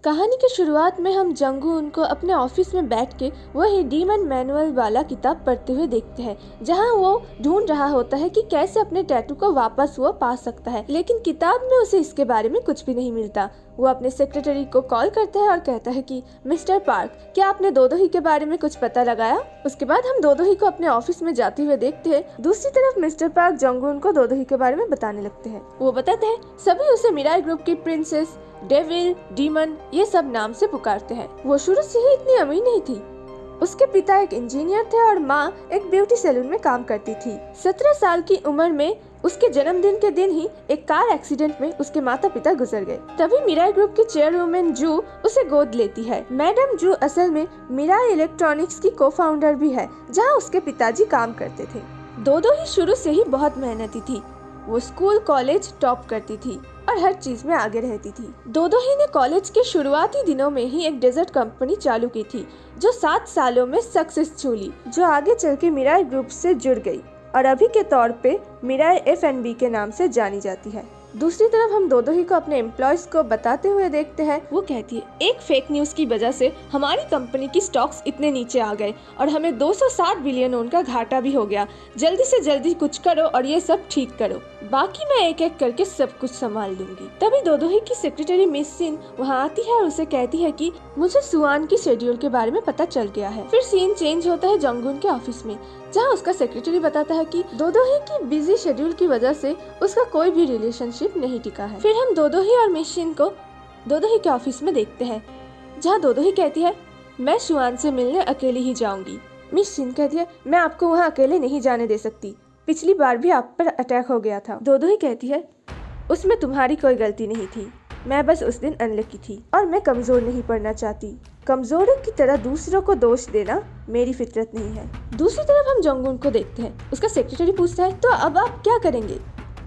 कहानी की शुरुआत में हम जंगून को अपने ऑफिस में बैठ के वही डीमन मैनुअल वाला किताब पढ़ते हुए देखते हैं, जहां वो ढूंढ रहा होता है कि कैसे अपने टैटू को वापस वो पा सकता है। लेकिन किताब में उसे इसके बारे में कुछ भी नहीं मिलता। वो अपने सेक्रेटरी को कॉल करता है और कहता है कि मिस्टर पार्क, क्या आपने दोदोही के बारे में कुछ पता लगाया? उसके बाद हम दोदोही को अपने ऑफिस में जाते हुए देखते हैं। दूसरी तरफ मिस्टर पार्क जंगून को दोदोही के बारे में बताने लगते हैं। वो बताते हैं सभी उसे मिराई ग्रुप की प्रिंसेस, डेविल, डीमन ये सब नाम से पुकारते हैं। वो शुरू से ही इतनी अमीर नहीं थी। उसके पिता एक इंजीनियर थे और माँ एक ब्यूटी सैलून में काम करती थी। 17 साल की उम्र में उसके जन्मदिन के दिन ही एक कार एक्सीडेंट में उसके माता पिता गुजर गए। तभी मिराई ग्रुप की चेयरवुमन जू उसे गोद लेती है। मैडम जू असल में मिराई इलेक्ट्रॉनिक्स की को-फाउंडर भी है, जहाँ उसके पिताजी काम करते थे। दोदोही शुरू से ही बहुत मेहनती थी। वो स्कूल कॉलेज टॉप करती थी और हर चीज में आगे रहती थी। दोदोही ने कॉलेज के शुरुआती दिनों में ही एक डेजर्ट कंपनी चालू की थी, जो 7 सालों में सक्सेस छूली, जो आगे चल के मिराई ग्रुप से जुड़ गई और अभी के तौर पे मिराई F&B के नाम से जानी जाती है। दूसरी तरफ हम दोदोही को अपने एम्प्लॉयज को बताते हुए देखते हैं। वो कहती है एक फेक न्यूज की वजह से हमारी कंपनी की स्टॉक्स इतने नीचे आ गए और हमें 260 बिलियन वॉन का घाटा भी हो गया। जल्दी से जल्दी कुछ करो और ये सब ठीक करो, बाकी मैं एक एक करके सब कुछ संभाल लूंगी। तभी दोदोही की सेक्रेटरी मिस सिन वहाँ आती है और उसे कहती है कि मुझे सुआन की शेड्यूल के बारे में पता चल गया है। फिर सीन चेंज होता है जंगून के ऑफिस में, जहाँ उसका सेक्रेटरी बताता है कि दोदोही की बिजी शेड्यूल की वजह से उसका कोई भी रिलेशनशिप नहीं टिका है। फिर हम दोदोही और मिस सिन को दोदोही के ऑफिस में देखते हैं, जहाँ दोदोही कहती है मैं सुआन से मिलने अकेली ही जाऊंगी। मिस सिन कहती है मैं आपको वहाँ अकेले नहीं जाने दे सकती, पिछली बार भी आप पर अटैक हो गया था। दोदोही कहती है उसमें तुम्हारी कोई गलती नहीं थी, मैं बस उस दिन अनलकी थी और मैं कमजोर नहीं पड़ना चाहती। कमजोरों की तरह दूसरों को दोष देना मेरी फितरत नहीं है। दूसरी तरफ हम जंगून को देखते हैं। उसका सेक्रेटरी पूछता है तो अब आप क्या करेंगे?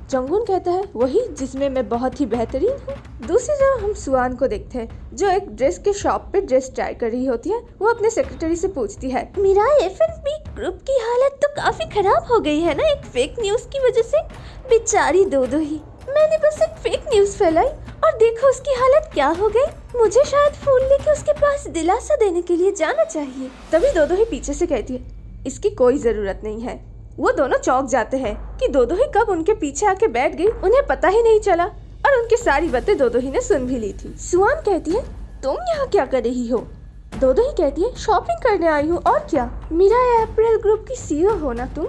जंगून कहता है वही जिसमें मैं बहुत ही बेहतरीन हूँ। दूसरी तरफ हम सुआन को देखते हैं, जो एक ड्रेस के शॉप पे ड्रेस ट्राई कर रही होती है। वो अपने सेक्रेटरी से पूछती है मिराई F&B ग्रुप की हालत तो काफी खराब हो गई है ना, एक फेक न्यूज की वजह से। बेचारी दोदोही, मैंने बस एक फेक न्यूज फैलाई और देखो उसकी हालत क्या हो गई। मुझे शायद फूल लेके उसके पास दिलासा देने के लिए जाना चाहिए। तभी दोदोही पीछे से कहती है इसकी कोई जरूरत नहीं है। वो दोनों चौंक जाते हैं कि दोदोही कब उनके पीछे आके बैठ गई, उन्हें पता ही नहीं चला और उनकी सारी बातें दोदोही ने सुन भी ली थी। सुआन कहती है तुम यहाँ क्या कर रही हो? दोदोही कहती है शॉपिंग करने आई हूँ और क्या। मिराई अप्रैल ग्रुप की CEO हो ना तुम,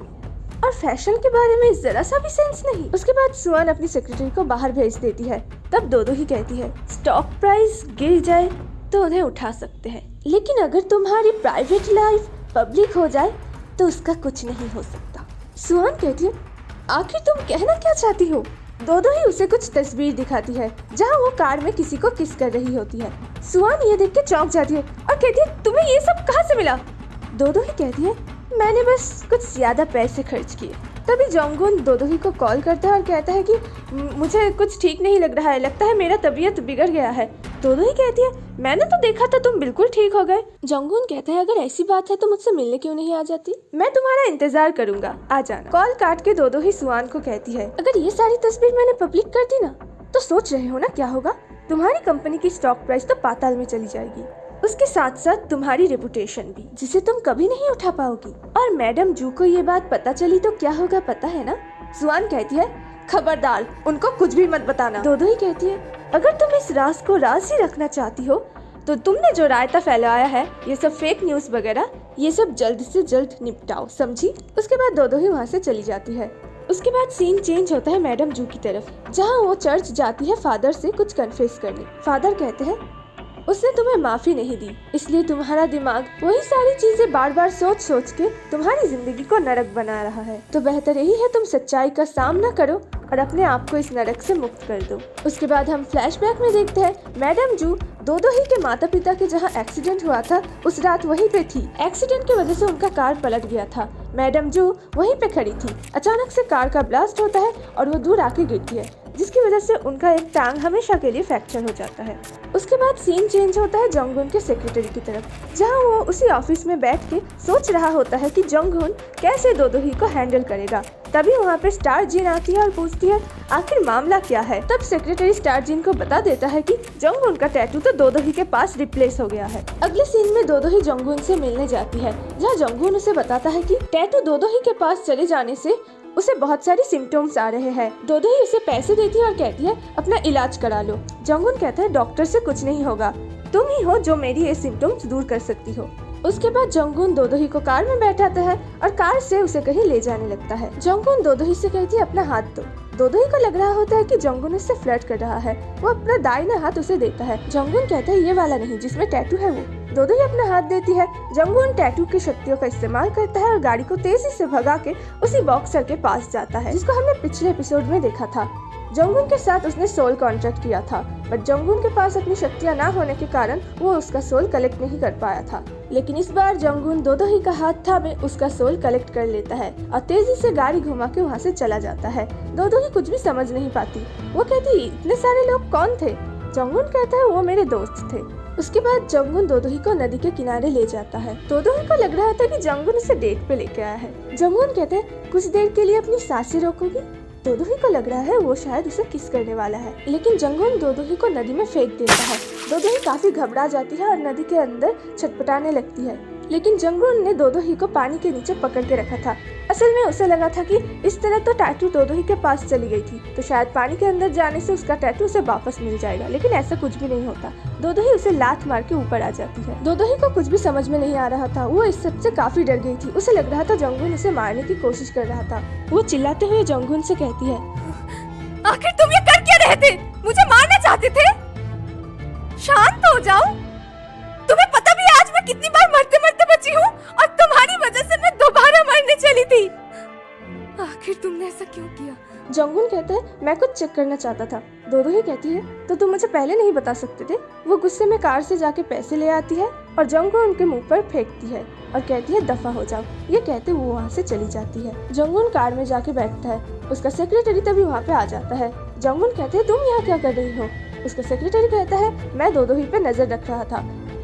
और फैशन के बारे में जरा सा भी सेंस नहीं। उसके बाद सुआन अपनी सेक्रेटरी को बाहर भेज देती है। तब दोदोही कहती है स्टॉक प्राइस गिर जाए तो उन्हें उठा सकते हैं, लेकिन अगर तुम्हारी प्राइवेट लाइफ पब्लिक हो जाए तो उसका कुछ नहीं हो सकता। सुआन कहती है आखिर तुम कहना क्या चाहती हो? दोदोही उसे कुछ तस्वीर दिखाती है, जहाँ वो कार में किसी को किस कर रही होती है। सुआन ये देख के चौंक जाती है और कहती है तुम्हें ये सब कहाँ से मिला? दोदोही कहती है मैंने बस कुछ ज्यादा पैसे खर्च किए। तभी जंगून दोदोही को कॉल करता है और कहता है कि मुझे कुछ ठीक नहीं लग रहा है, लगता है मेरा तबीयत बिगड़ गया है। दोदोही कहती है मैंने तो देखा था तुम बिल्कुल ठीक हो गए। जंगून कहता है अगर ऐसी बात है तो मुझसे मिलने क्यों नहीं आ जाती, मैं तुम्हारा इंतजार करूंगा, आ जाना। कॉल काट के दोदोही सुआन को कहती है अगर ये सारी तस्वीर मैंने पब्लिक कर दी ना तो सोच रहे हो ना क्या होगा? तुम्हारी कंपनी की स्टॉक प्राइस तो पाताल में चली जाएगी, उसके साथ साथ तुम्हारी रेपुटेशन भी, जिसे तुम कभी नहीं उठा पाओगी। और मैडम जू को ये बात पता चली तो क्या होगा पता है ना? सुआन कहती है खबरदार उनको कुछ भी मत बताना। दोदोही कहती है अगर तुम इस राज को राज ही रखना चाहती हो तो तुमने जो रायता फैलाया है, ये सब फेक न्यूज वगैरह, ये सब जल्द से जल्द निपटाओ, समझी? उसके बाद दोदोही वहाँ से चली जाती है। उसके बाद सीन चेंज होता है मैडम जू की तरफ, जहाँ वो चर्च जाती है फादर से कुछ कन्फेस करने। फादर कहते हैं उसने तुम्हें माफी नहीं दी, इसलिए तुम्हारा दिमाग वही सारी चीजें बार बार सोच सोच के तुम्हारी जिंदगी को नरक बना रहा है। तो बेहतर यही है तुम सच्चाई का सामना करो और अपने आप को इस नरक से मुक्त कर दो। उसके बाद हम फ्लैशबैक में देखते हैं मैडम जू दोदोही के माता पिता के जहाँ एक्सीडेंट हुआ था उस रात वहीं पे थी। एक्सीडेंट की वजह से उनका कार पलट गया था। मैडम जू वहीं पे खड़ी थी। अचानक से कार का ब्लास्ट होता है और वो दूर आके गिरती है, जिसकी वजह से उनका एक टांग हमेशा के लिए फ्रैक्चर हो जाता है। उसके बाद सीन चेंज होता है जंगून के सेक्रेटरी की तरफ, जहां वो उसी ऑफिस में बैठ के सोच रहा होता है कि जंगून कैसे दोदोही को हैंडल करेगा। तभी वहाँ पे स्टार जिन आती है और पूछती है आखिर मामला क्या है। तब सेक्रेटरी स्टार जिन को बता देता है कि जंगून का टैटू तो दोदोही के पास रिप्लेस हो गया है। अगले सीन में दोदोही जंगून से मिलने जाती है, जहाँ जंगून उसे बताता है कि टैटू दोदोही के पास चले जाने से उसे बहुत सारी सिम्टम्स आ रहे हैं। दोदोही उसे पैसे देती है और कहती है अपना इलाज करा लो। जंगून कहता है डॉक्टर से कुछ नहीं होगा, तुम ही हो जो मेरी ये सिम्टम्स दूर कर सकती हो। उसके बाद जंगून दोदोही को कार में बैठाता है और कार से उसे कहीं ले जाने लगता है। जंगून दोदोही से कहती है अपना हाथ दो। दोदोही को लग रहा होता है कि जंगून उससे फ्लर्ट कर रहा है। वो अपना दाहिना हाथ उसे देता है। जंगून कहता है ये वाला नहीं जिसमें टैटू है वो। दोदोही अपना हाथ देती है। जंगून टैटू की शक्तियों का इस्तेमाल करता है और गाड़ी को तेजी से भगा के उसी बॉक्सर के पास जाता है, जिसको हमने पिछले एपिसोड में देखा था। जंगून के साथ उसने सोल कॉन्ट्रैक्ट किया था, बट जंगून के पास अपनी शक्तियां ना होने के कारण वो उसका सोल कलेक्ट नहीं कर पाया था। लेकिन इस बार जंगून दोदोही का हाथ थामे उसका सोल कलेक्ट कर लेता है और तेजी से गाड़ी घुमा के वहाँ से चला जाता है। दोदोही कुछ भी समझ नहीं पाती। वो कहती इतने सारे लोग कौन थे? जंगून कहता है वो मेरे दोस्त थे। उसके बाद जंगून दोदोही को नदी के किनारे ले जाता है। दोदोही को लग रहा था कि जंगून उसे डेट पे लेके आया है। जंगून कहते हैं कुछ देर के लिए अपनी सांसें रोकोगी। दोदोही को लग रहा है वो शायद उसे किस करने वाला है, लेकिन जंगून दोदोही को नदी में फेंक देता है। दोदोही काफी घबरा जाती है और नदी के अंदर छटपटाने लगती है, लेकिन जंगून ने दोदोही को पानी के नीचे पकड़ के रखा था। असल में उसे लगा था कि इस तरह तो टैटू दोदोही के पास चली गई थी, तो शायद पानी के अंदर जाने से उसका टैटू उसे वापस मिल जाएगा, लेकिन ऐसा कुछ भी नहीं होता। दोदोही उसे लात मार के ऊपर आ जाती है। दोदोही को कुछ भी समझ में नहीं आ रहा था। वो इस सब से काफी डर गई थी। उसे लग रहा था जंगून उसे मारने की कोशिश कर रहा था। वो चिल्लाते हुए जंगून से कहती है आखिर तुम ये कर क्या रहे थे? मुझे मारना चाहते थे? शांत हो जाओ। तुम्हें पता भी है आज मैं कितनी बार मरते मरते बची हूँ और तुम्हारी वजह से मैं दोबारा मरने चली थी। आखिर तुमने ऐसा क्यों किया? जंगून कहता है मैं कुछ चेक करना चाहता था। दोदोही कहती है तो तुम मुझे पहले नहीं बता सकते थे। वो गुस्से में कार से जाके पैसे ले आती है और जंगून उनके मुंह पर फेंकती है और कहती है दफा हो जाओ। ये कहते वो वहाँ से चली जाती है। जंगून कार में जाके बैठता है। उसका सेक्रेटरी तभी वहाँ पे आ जाता है। जंगून कहते हैं तुम यहाँ क्या कर रही हो? उसका सेक्रेटरी कहता है मैं दोदोही पे नजर रख रहा था,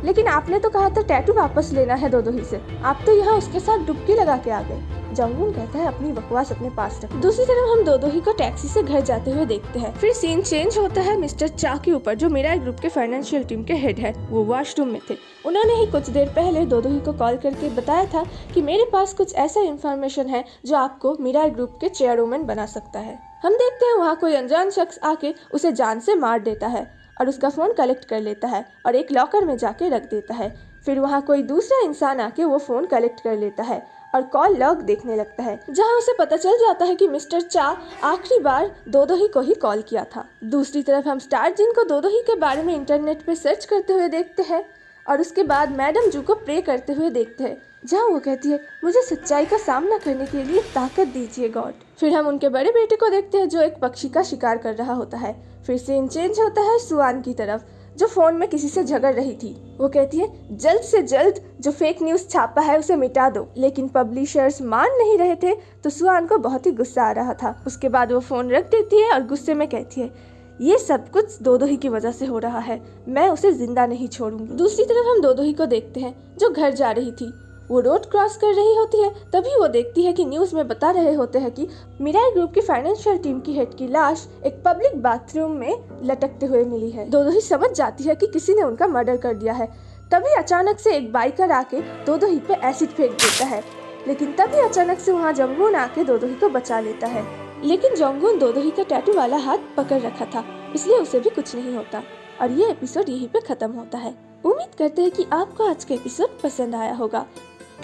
लेकिन आपने तो कहा था टैटू वापस लेना है दोदोही से, आप तो यहाँ उसके साथ डुबकी लगा के आ गए। जंगून कहता है अपनी बकवास अपने पास रख। दूसरी तरफ हम दोदोही को टैक्सी से घर जाते हुए देखते हैं। फिर सीन चेंज होता है मिस्टर चा के ऊपर, जो मिराई ग्रुप के फाइनेंशियल टीम के हेड है। वो वॉशरूम में थे। उन्होंने ही कुछ देर पहले दोदोही को कॉल करके बताया था कि मेरे पास कुछ ऐसा इन्फॉर्मेशन है जो आपको मिराई ग्रुप के चेयरमैन बना सकता है। हम देखते हैं वहाँ कोई अनजान शख्स आके उसे जान से मार देता है और उसका फोन कलेक्ट कर लेता है और एक लॉकर में जाके रख देता है। फिर वहाँ कोई दूसरा इंसान आके वो फोन कलेक्ट कर लेता है और कॉल लॉग देखने लगता है, जहाँ उसे पता चल जाता है कि मिस्टर चा आखिरी बार दोदोही को ही कॉल किया था। दूसरी तरफ हम स्टार जिन को दोदोही के बारे में इंटरनेट पे सर्च करते हुए देखते हैं और उसके बाद मैडम जू को प्रे करते हुए देखते हैं, जहाँ वो कहती है मुझे सच्चाई का सामना करने के लिए ताकत दीजिए गॉड। फिर हम उनके बड़े बेटे को देखते हैं जो एक पक्षी का शिकार कर रहा होता है। फिर सीन चेंज होता है सुआन की तरफ, जो फोन में किसी से झगड़ रही थी। वो कहती है जल्द से जल्द जो फेक न्यूज छापा है उसे मिटा दो, लेकिन पब्लिशर्स मान नहीं रहे थे तो सुआन को बहुत ही गुस्सा आ रहा था। उसके बाद वो फोन रख देती है और गुस्से में कहती है ये सब कुछ दोदोही की वजह से हो रहा है, मैं उसे जिंदा नहीं छोड़ूंगी। दूसरी तरफ हम दोदोही को देखते हैं जो घर जा रही थी। वो रोड क्रॉस कर रही होती है, तभी वो देखती है कि न्यूज में बता रहे होते हैं कि मिराई ग्रुप की फाइनेंशियल टीम की हेड की लाश एक पब्लिक बाथरूम में लटकते हुए मिली है। दोदोही समझ जाती है कि किसी ने उनका मर्डर कर दिया है। तभी अचानक से एक बाइकर आके दोदोही पे एसिड फेंक देता है, लेकिन तभी अचानक से वहाँ जंगून आके दोदोही को बचा लेता है। लेकिन जंगून दोदोही का टैटू वाला हाथ पकड़ रखा था, इसलिए उसे भी कुछ नहीं होता और ये एपिसोड यहीं पे खत्म होता है। उम्मीद करते हैं कि आपको आज का एपिसोड पसंद आया होगा।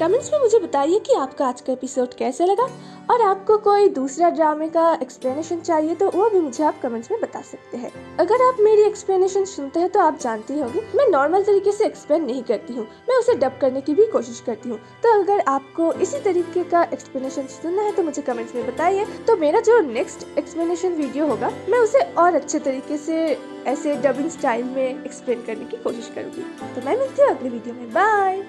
कमेंट्स में मुझे बताइए कि आपका आज का एपिसोड कैसे लगा और आपको कोई दूसरा ड्रामे का एक्सप्लेनेशन चाहिए तो वो भी मुझे आप कमेंट्स में बता सकते हैं। अगर आप मेरी एक्सप्लेनेशन सुनते हैं तो आप जानते होंगे मैं नॉर्मल तरीके से एक्सप्लेन नहीं करती हूँ, मैं उसे डब करने की भी कोशिश करती हूँ। तो अगर आपको इसी तरीके का एक्सप्लेनेशन सुनना है तो मुझे कमेंट्स में बताइए, तो मेरा जो नेक्स्ट एक्सप्लेनेशन वीडियो होगा मैं उसे और अच्छे तरीके से ऐसे डबिंग स्टाइल में एक्सप्लेन करने की कोशिश करूँगी। तो मैं मिलती हूँ अगले वीडियो में। बाय।